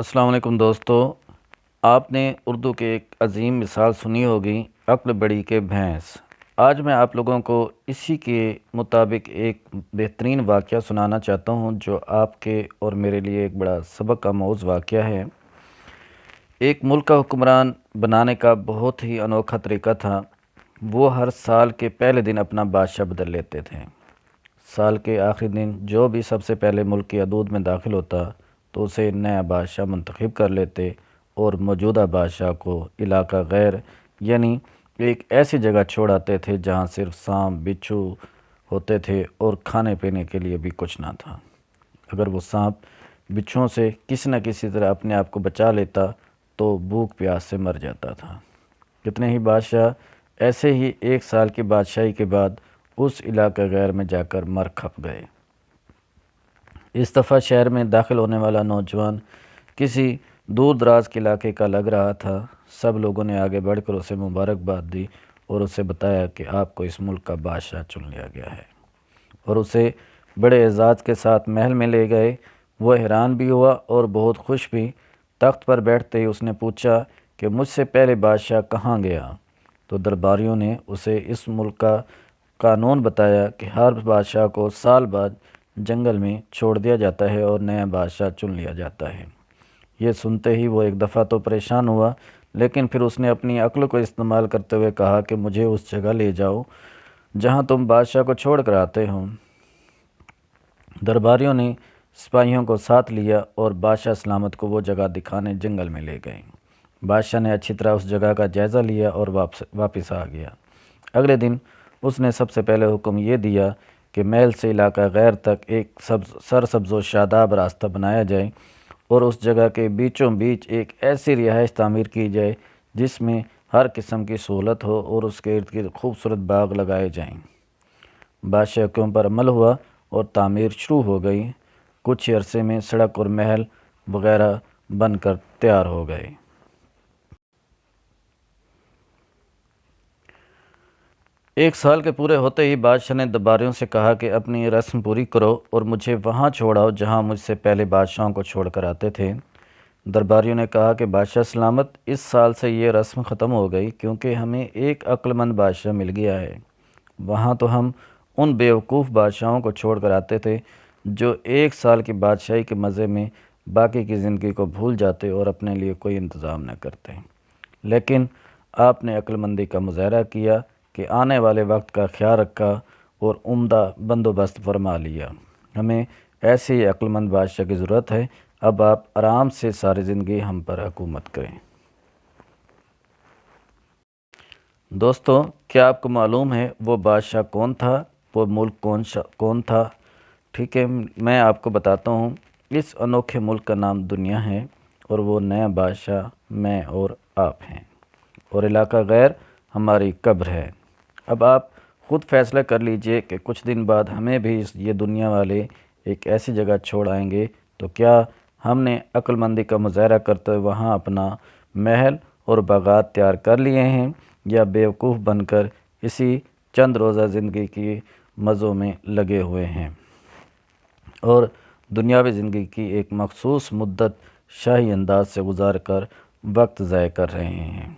السلام علیکم دوستو، آپ نے اردو کے ایک عظیم مثال سنی ہوگی، عقل بڑی کہ بھینس۔ آج میں آپ لوگوں کو اسی کے مطابق ایک بہترین واقعہ سنانا چاہتا ہوں جو آپ کے اور میرے لیے ایک بڑا سبق آموز واقعہ ہے۔ ایک ملک کا حکمران بنانے کا بہت ہی انوکھا طریقہ تھا۔ وہ ہر سال کے پہلے دن اپنا بادشاہ بدل لیتے تھے۔ سال کے آخری دن جو بھی سب سے پہلے ملک کی حدود میں داخل ہوتا تو اسے نیا بادشاہ منتخب کر لیتے اور موجودہ بادشاہ کو علاقہ غیر یعنی ایک ایسی جگہ چھوڑ آتے تھے جہاں صرف سانپ بچھو ہوتے تھے اور کھانے پینے کے لیے بھی کچھ نہ تھا۔ اگر وہ سانپ بچھوؤں سے کسی نہ کسی طرح اپنے آپ کو بچا لیتا تو بھوک پیاس سے مر جاتا تھا۔ کتنے ہی بادشاہ ایسے ہی 1 سال کی بادشاہی کے بعد اس علاقہ غیر میں جا کر مر کھپ گئے۔ اس دفعہ شہر میں داخل ہونے والا نوجوان کسی دور دراز کے علاقے کا لگ رہا تھا۔ سب لوگوں نے آگے بڑھ کر اسے مبارکباد دی اور اسے بتایا کہ آپ کو اس ملک کا بادشاہ چن لیا گیا ہے، اور اسے بڑے اعزاز کے ساتھ محل میں لے گئے۔ وہ حیران بھی ہوا اور بہت خوش بھی۔ تخت پر بیٹھتے ہی اس نے پوچھا کہ مجھ سے پہلے بادشاہ کہاں گیا؟ تو درباریوں نے اسے اس ملک کا قانون بتایا کہ ہر بادشاہ کو سال بعد جنگل میں چھوڑ دیا جاتا ہے اور نیا بادشاہ چن لیا جاتا ہے۔ یہ سنتے ہی وہ ایک دفعہ تو پریشان ہوا، لیکن پھر اس نے اپنی عقل کو استعمال کرتے ہوئے کہا کہ مجھے اس جگہ لے جاؤ جہاں تم بادشاہ کو چھوڑ کر آتے ہو۔ درباریوں نے سپاہیوں کو ساتھ لیا اور بادشاہ سلامت کو وہ جگہ دکھانے جنگل میں لے گئے۔ بادشاہ نے اچھی طرح اس جگہ کا جائزہ لیا اور واپس آ گیا۔ اگلے دن اس نے سب سے پہلے حکم یہ دیا کہ محل سے علاقہ غیر تک ایک سرسبز و شاداب راستہ بنایا جائے اور اس جگہ کے بیچوں بیچ ایک ایسی رہائش تعمیر کی جائے جس میں ہر قسم کی سہولت ہو اور اس کے ارد گرد خوبصورت باغ لگائے جائیں۔ بادشاہ حکم پر عمل ہوا اور تعمیر شروع ہو گئی۔ کچھ ہی عرصے میں سڑک اور محل وغیرہ بن کر تیار ہو گئے۔ 1 سال کے پورے ہوتے ہی بادشاہ نے درباریوں سے کہا کہ اپنی یہ رسم پوری کرو اور مجھے وہاں چھوڑاؤ جہاں مجھ سے پہلے بادشاہوں کو چھوڑ کر آتے تھے۔ درباریوں نے کہا کہ بادشاہ سلامت، اس سال سے یہ رسم ختم ہو گئی کیونکہ ہمیں ایک عقل مند بادشاہ مل گیا ہے۔ وہاں تو ہم ان بیوقوف بادشاہوں کو چھوڑ کر آتے تھے جو 1 سال کی بادشاہی کے مزے میں باقی کی زندگی کو بھول جاتے اور اپنے لیے کوئی انتظام نہ کرتے، لیکن آپ نے عقل مندی کا مظاہرہ کیا کہ آنے والے وقت کا خیال رکھا اور عمدہ بندوبست فرما لیا۔ ہمیں ایسے ہی عقل مند بادشاہ کی ضرورت ہے۔ اب آپ آرام سے ساری زندگی ہم پر حکومت کریں۔ دوستو، کیا آپ کو معلوم ہے وہ بادشاہ کون تھا؟ وہ ملک کون تھا؟ ٹھیک ہے، میں آپ کو بتاتا ہوں۔ اس انوکھے ملک کا نام دنیا ہے اور وہ نیا بادشاہ میں اور آپ ہیں، اور علاقہ غیر ہماری قبر ہے۔ اب آپ خود فیصلہ کر لیجئے کہ کچھ دن بعد ہمیں بھی یہ دنیا والے ایک ایسی جگہ چھوڑ آئیں گے تو کیا ہم نے عقل مندی کا مظاہرہ کرتے ہوئے وہاں اپنا محل اور باغات تیار کر لیے ہیں، یا بیوقوف بن کر اسی چند روزہ زندگی کی مزوں میں لگے ہوئے ہیں اور دنیاوی زندگی کی ایک مخصوص مدت شاہی انداز سے گزار کر وقت ضائع کر رہے ہیں؟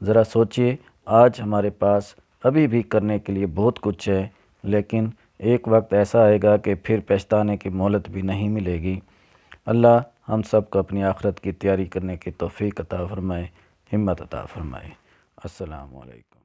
ذرا سوچئے، آج ہمارے پاس ابھی بھی کرنے کے لیے بہت کچھ ہے، لیکن ایک وقت ایسا آئے گا کہ پھر پچھتانے کی مہلت بھی نہیں ملے گی۔ اللہ ہم سب کو اپنی آخرت کی تیاری کرنے کی توفیق عطا فرمائے، ہمت عطا فرمائے۔ السلام علیکم۔